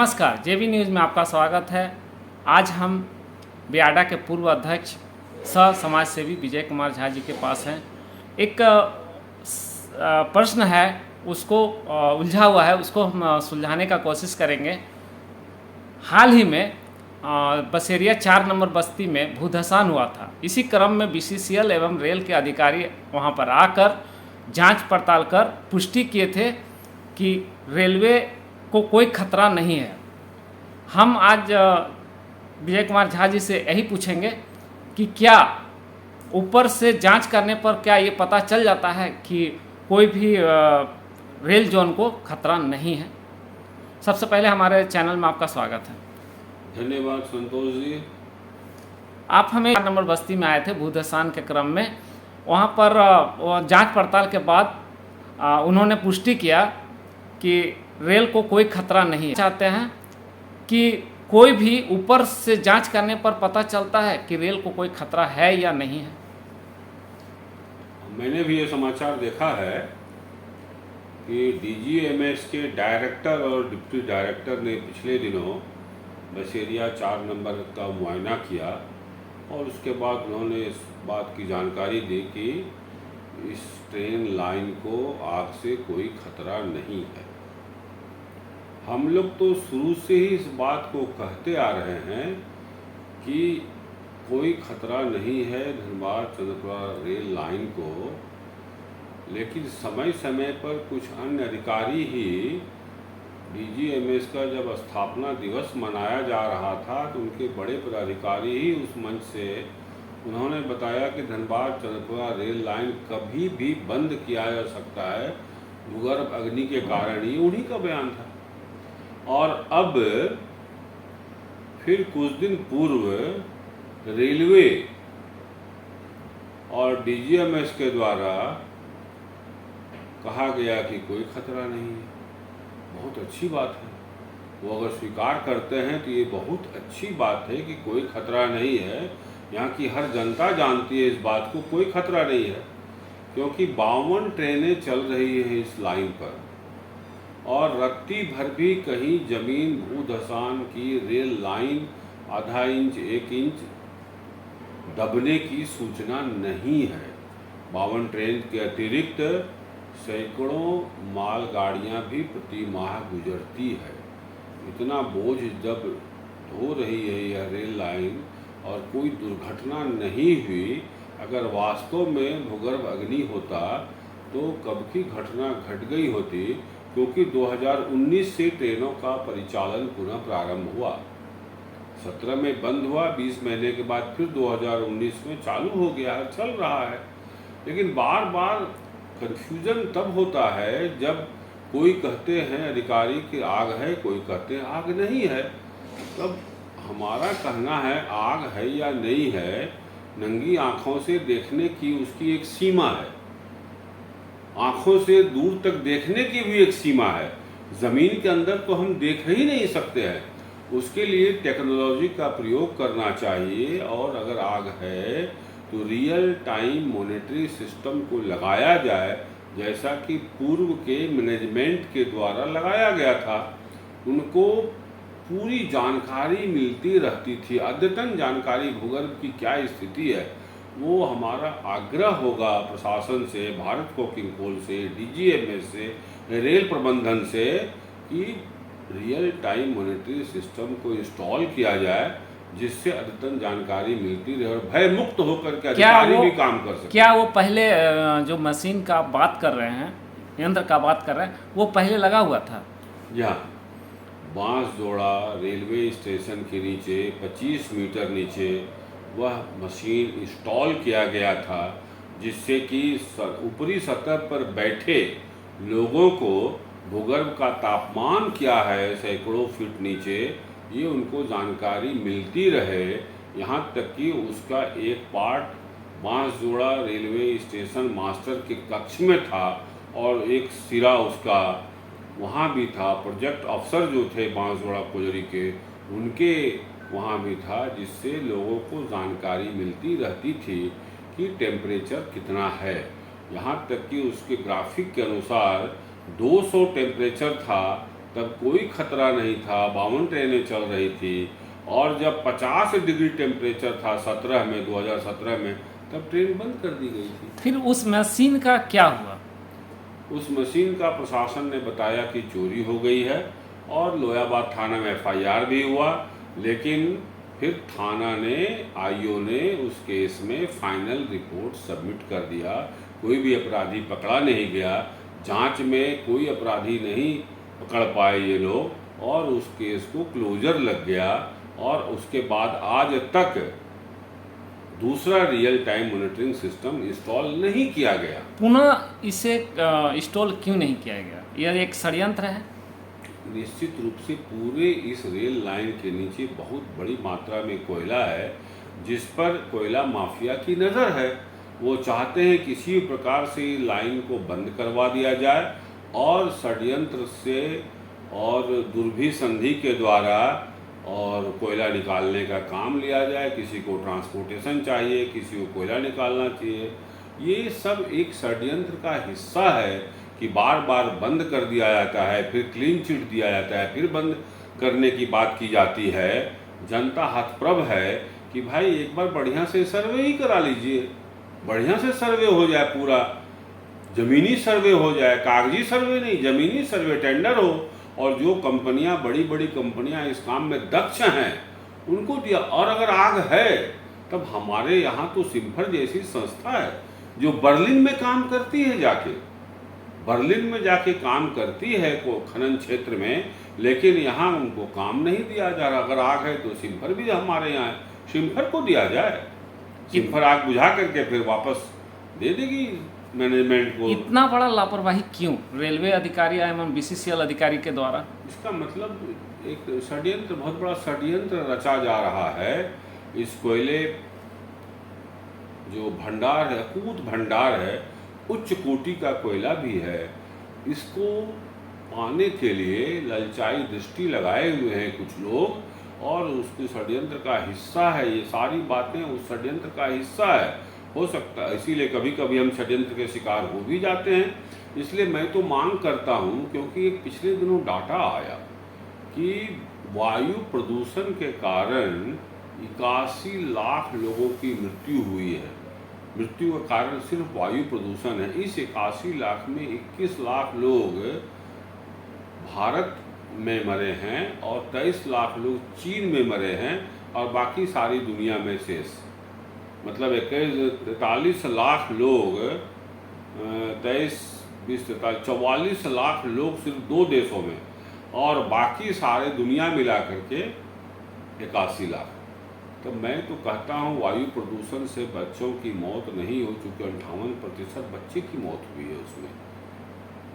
नमस्कार, जेबी न्यूज़ में आपका स्वागत है। आज हम बियाडा के पूर्व अध्यक्ष सह समाज सेवी विजय कुमार झा जी के पास हैं। एक प्रश्न है, उसको उलझा हुआ है, उसको हम सुलझाने का कोशिश करेंगे। हाल ही में बसेरिया 4 नंबर बस्ती में भूधसान हुआ था। इसी क्रम में बीसीसीएल एवं रेल के अधिकारी वहां पर आकर जांच पड़ताल कर पुष्टि किए थे कि रेलवे को कोई खतरा नहीं है। हम आज विजय कुमार झा जी से यही पूछेंगे कि क्या ऊपर से जांच करने पर क्या ये पता चल जाता है कि कोई भी रेल जोन को खतरा नहीं है। सबसे पहले हमारे चैनल में आपका स्वागत है। धन्यवाद संतोष जी। आप हमें 4 नंबर बस्ती में आए थे भूधसान के क्रम में। वहाँ पर जांच पड़ताल के बाद उन्होंने पुष्टि किया कि रेल को कोई खतरा नहीं है। चाहते हैं कि कोई भी ऊपर से जांच करने पर पता चलता है कि रेल को कोई खतरा है या नहीं है। मैंने भी ये समाचार देखा है कि डीजीएमएस के डायरेक्टर और डिप्टी डायरेक्टर ने पिछले दिनों बसेरिया 4 नंबर का मुआयना किया और उसके बाद उन्होंने इस बात की जानकारी दी कि इस ट्रेन लाइन को आग से कोई खतरा नहीं है। हम लोग तो शुरू से ही इस बात को कहते आ रहे हैं कि कोई खतरा नहीं है धनबाद चंद्रपुरा रेल लाइन को, लेकिन समय समय पर कुछ अन्य अधिकारी ही डीजीएमएस का जब स्थापना दिवस मनाया जा रहा था तो उनके बड़े पदाधिकारी ही उस मंच से उन्होंने बताया कि धनबाद चंद्रपुरा रेल लाइन कभी भी बंद किया जा सकता है भूगर्भ अग्नि के कारण। ही उन्हीं का बयान था। और अब फिर कुछ दिन पूर्व रेलवे और डीजीएमएस के द्वारा कहा गया कि कोई खतरा नहीं है। बहुत अच्छी बात है। वो अगर स्वीकार करते हैं तो ये बहुत अच्छी बात है कि कोई खतरा नहीं है। यहाँ की हर जनता जानती है इस बात को, कोई खतरा नहीं है, क्योंकि 52 ट्रेनें चल रही हैं इस लाइन पर और रत्ती भर भी कहीं जमीन भूधसान की रेल लाइन आधा इंच 1 इंच दबने की सूचना नहीं है। 52 ट्रेन के अतिरिक्त सैकड़ों मालगाड़ियां भी प्रति माह गुजरती है। इतना बोझ जब ढो रही है यह रेल लाइन और कोई दुर्घटना नहीं हुई, अगर वास्तव में भूगर्भ अग्नि होता तो कब की घटना घट गई होती, क्योंकि 2019 से ट्रेनों का परिचालन पुनः प्रारंभ हुआ। 17 में बंद हुआ, 20 महीने के बाद फिर 2019 में चालू हो गया है, चल रहा है। लेकिन बार बार कन्फ्यूजन तब होता है जब कोई कहते हैं अधिकारी कि आग है, कोई कहते हैं आग नहीं है। तब हमारा कहना है आग है या नहीं है, नंगी आँखों से देखने की उसकी एक सीमा है। आँखों से दूर तक देखने की भी एक सीमा है। ज़मीन के अंदर तो हम देख ही नहीं सकते हैं, उसके लिए टेक्नोलॉजी का प्रयोग करना चाहिए। और अगर आग है तो रियल टाइम मॉनिटरिंग सिस्टम को लगाया जाए, जैसा कि पूर्व के मैनेजमेंट के द्वारा लगाया गया था। उनको पूरी जानकारी मिलती रहती थी, अद्यतन जानकारी भूगर्भ की क्या स्थिति है। वो हमारा आग्रह होगा प्रशासन से, भारत कोकिंग कोल से, डीजीएमएस से, रेल प्रबंधन से कि रियल टाइम मॉनिटरिंग सिस्टम को इंस्टॉल किया जाए, जिससे अद्यतन जानकारी मिलती रहे और भय मुक्त होकर के अधिकारी भी काम कर सके। क्या वो पहले जो मशीन का बात कर रहे हैं, यंत्र का बात कर रहे हैं, वो पहले लगा हुआ था? यहाँ बांसजोड़ा रेलवे स्टेशन के नीचे 25 मीटर नीचे वह मशीन इंस्टॉल किया गया था, जिससे कि ऊपरी सतह पर बैठे लोगों को भूगर्भ का तापमान क्या है सैकड़ों फीट नीचे, ये उनको जानकारी मिलती रहे। यहाँ तक कि उसका एक part Bansjora railway station master के कक्ष में था और एक सिरा उसका वहाँ भी था। प्रोजेक्ट अफसर जो थे बांसजोड़ा कोजरी के, उनके वहाँ भी था, जिससे लोगों को जानकारी मिलती रहती थी कि टेम्परेचर कितना है। यहाँ तक कि उसके ग्राफिक के अनुसार 200 टेम्परेचर था तब कोई खतरा नहीं था, 52 ट्रेनें चल रही थी। और जब 50 डिग्री टेम्परेचर था 2017 में, तब ट्रेन बंद कर दी गई थी। फिर उस मशीन का क्या हुआ? उस मशीन का प्रशासन ने बताया कि चोरी हो गई है और लोयाबाद थाना में FIR भी हुआ, लेकिन फिर थाना ने, IO ने उस केस में फाइनल रिपोर्ट सबमिट कर दिया। कोई भी अपराधी पकड़ा नहीं गया, जांच में कोई अपराधी नहीं पकड़ पाए ये लोग, और उस केस को क्लोजर लग गया। और उसके बाद आज तक दूसरा real time monitoring system install नहीं किया गया। पुनः इसे इंस्टॉल क्यों नहीं किया गया? यह एक षड्यंत्र है। निश्चित रूप से पूरे इस रेल लाइन के नीचे बहुत बड़ी मात्रा में कोयला है, जिस पर कोयला माफिया की नज़र है। वो चाहते हैं किसी प्रकार से लाइन को बंद करवा दिया जाए और षड्यंत्र से और दुर्भिसंधि के द्वारा और कोयला निकालने का काम लिया जाए। किसी को ट्रांसपोर्टेशन चाहिए, किसी को कोयला निकालना चाहिए। ये सब एक षड्यंत्र का हिस्सा है कि बार बार बंद कर दिया जाता है, फिर क्लीन चिट दिया जाता है, फिर बंद करने की बात की जाती है। जनता हतप्रभ है कि भाई एक बार बढ़िया से सर्वे ही करा लीजिए, बढ़िया से सर्वे हो जाए, पूरा ज़मीनी सर्वे हो जाए, कागजी सर्वे नहीं, ज़मीनी सर्वे, टेंडर हो, और जो कंपनियां, बड़ी बड़ी कंपनियां इस काम में दक्ष हैं उनको दिया। और अगर आग है तब हमारे यहाँ तो सिम्फर जैसी संस्था है जो बर्लिन में काम करती है, बर्लिन में जाके काम करती है को खनन क्षेत्र में, लेकिन यहाँ उनको काम नहीं दिया जा रहा। अगर आग है तो सिम्फर भी हमारे यहाँ है, सिम्फर को दिया जाए, सिम्फर आग बुझा करके फिर वापस दे देगी मैनेजमेंट को। इतना बड़ा लापरवाही क्यों रेलवे अधिकारी एवं BCCL अधिकारी के द्वारा? इसका मतलब एक षड्यंत्र, बहुत बड़ा षड्यंत्र रचा जा रहा है। इस कोयले जो भंडार है, अकूत भंडार है, उच्च कोटि का कोयला भी है, इसको पाने के लिए ललचाई दृष्टि लगाए हुए हैं कुछ लोग, और उसके षड्यंत्र का हिस्सा है। ये सारी बातें उस षड्यंत्र का हिस्सा है, हो सकता है। इसीलिए कभी कभी हम षड्यंत्र के शिकार हो भी जाते हैं। इसलिए मैं तो मांग करता हूँ, क्योंकि एक पिछले दिनों डाटा आया कि वायु प्रदूषण के कारण 81 लाख लोगों की मृत्यु हुई है। मृत्यु का कारण सिर्फ वायु प्रदूषण है। इस 81 लाख में 21 लाख लोग भारत में मरे हैं और 23 लाख लोग चीन में मरे हैं, और बाकी सारी दुनिया में शेष, मतलब 43 लाख लोग, 23, 20, 44 लाख लोग सिर्फ 2 देशों में, और बाकी सारे दुनिया मिला करके 81 लाख। तो मैं तो कहता हूँ वायु प्रदूषण से बच्चों की मौत नहीं हो चुकी, 58% बच्चे की मौत हुई है उसमें।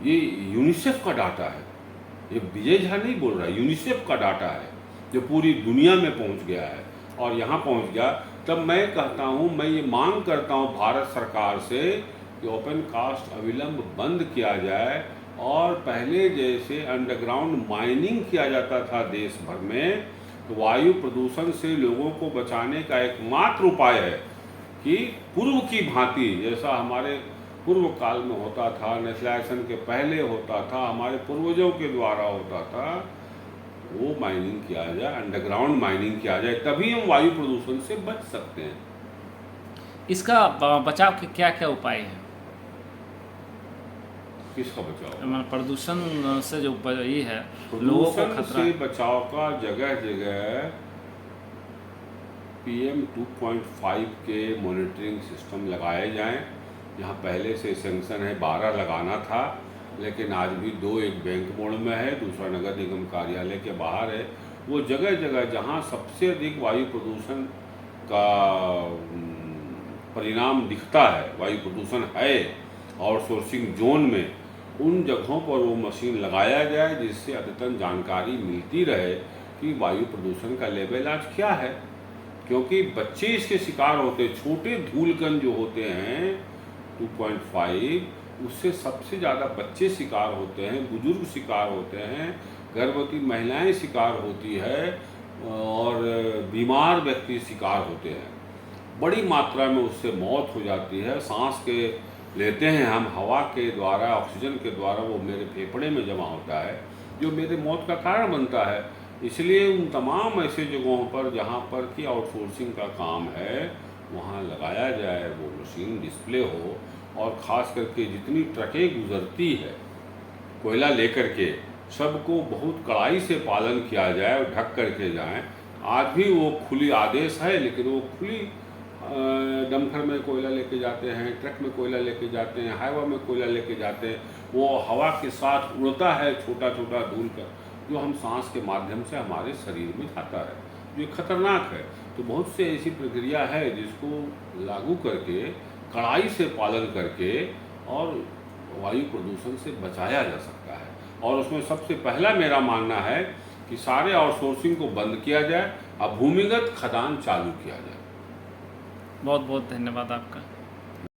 ये यूनिसेफ का डाटा है, ये विजय झा नहीं बोल रहा है, यूनिसेफ का डाटा है जो पूरी दुनिया में पहुँच गया है और यहाँ पहुँच गया। तब मैं कहता हूँ, मैं ये मांग करता हूँ भारत सरकार से कि ओपन कास्ट अविलंब बंद किया जाए, और पहले जैसे अंडरग्राउंड माइनिंग किया जाता था देश भर में, तो वायु प्रदूषण से लोगों को बचाने का एकमात्र उपाय है कि पूर्व की भांति, जैसा हमारे पूर्व काल में होता था, नेशनलाइजेशन के पहले होता था, हमारे पूर्वजों के द्वारा होता था, वो माइनिंग किया जाए, अंडरग्राउंड माइनिंग किया जाए, तभी हम वायु प्रदूषण से बच सकते हैं। इसका बचाव के क्या क्या उपाय हैं? किसका बचाव? प्रदूषण से जो ये है, लोगों को खतरा से बचाव का जगह जगह PM 2.5 के मॉनिटरिंग सिस्टम लगाए जाएं। यहाँ पहले से सेंक्शन है, 12 लगाना था, लेकिन आज भी 2, एक बैंक मोड़ में है, दूसरा नगर निगम कार्यालय के बाहर है। वो जगह जगह जहाँ सबसे अधिक वायु प्रदूषण का परिणाम दिखता है, वायु प्रदूषण है आउटसोर्सिंग जोन में, उन जगहों पर वो मशीन लगाया जाए, जिससे अद्यतन जानकारी मिलती रहे कि वायु प्रदूषण का लेवल आज क्या है। क्योंकि बच्चे इसके शिकार होते हैं, छोटे धूलकण जो होते हैं 2.5, उससे सबसे ज़्यादा बच्चे शिकार होते हैं, बुजुर्ग शिकार होते हैं, गर्भवती महिलाएं शिकार होती है, और बीमार व्यक्ति शिकार होते हैं। बड़ी मात्रा में उससे मौत हो जाती है। सांस के लेते हैं हम, हवा के द्वारा, ऑक्सीजन के द्वारा वो मेरे फेफड़े में जमा होता है, जो मेरे मौत का कारण बनता है। इसलिए उन तमाम ऐसे जगहों पर जहाँ पर कि आउटसोर्सिंग का काम है वहाँ लगाया जाए, वो मशीन डिस्प्ले हो, और ख़ास करके जितनी ट्रकें गुजरती है कोयला लेकर के, सबको बहुत कड़ाई से पालन किया जाए और ढक करके जाएं। आज भी वो खुली आदेश है, लेकिन वो खुली डंपर में कोयला लेके जाते हैं, ट्रक में कोयला लेके जाते हैं, हाईवा में कोयला लेके जाते हैं। वो हवा के साथ उड़ता है छोटा छोटा धूल का, जो हम सांस के माध्यम से हमारे शरीर में जाता है, जो खतरनाक है। तो बहुत से ऐसी प्रक्रिया है जिसको लागू करके, कड़ाई से पालन करके और वायु प्रदूषण से बचाया जा सकता है। और उसमें सबसे पहला मेरा मानना है कि सारे आउटसोर्सिंग को बंद किया जाए और भूमिगत खदान चालू किया जाए। बहुत बहुत धन्यवाद आपका।